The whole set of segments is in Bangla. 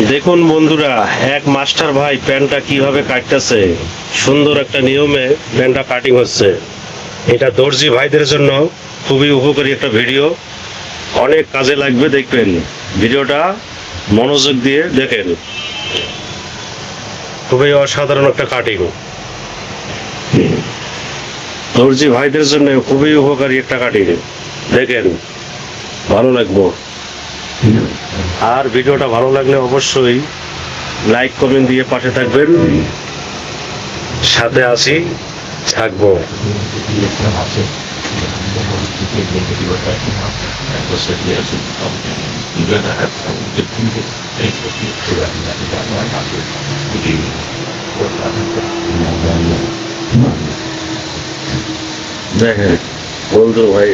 দেখুন বন্ধুরা, এক মাস্টার ভাই প্যান্টটা কিভাবে কাটতেছে। সুন্দর একটা নিয়মে প্যান্টটা কাটিং হচ্ছে। এটা দর্জি ভাইদের জন্য খুবই উপকারী একটা ভিডিও, অনেক কাজে লাগবে। দেখবেন ভিডিওটা মনোযোগ দিয়ে দেখেন, খুবই অসাধারণ একটা কাটিং। দর্জি ভাইদের জন্য খুবই উপকারী একটা কাটিং, দেখেন ভালো লাগবে। আর ভিডিওটা ভালো লাগলে অবশ্যই লাইক কমেন্ট দিয়ে পাশে থাকবেন, সাথে আছি থাকবো। দেখেন বন্ধু ভাই,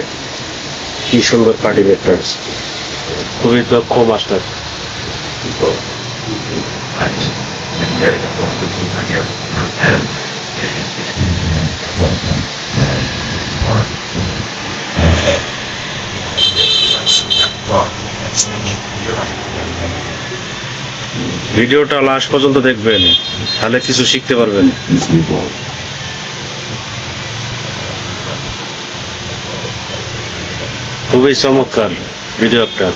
কি সুন্দর কাটিং একটা, খুবই দক্ষ মাস্টার। ভিডিওটা লাস্ট পর্যন্ত দেখবেন, তাহলে কিছু শিখতে পারবেন। খুবই চমৎকার ভিডিও একটা।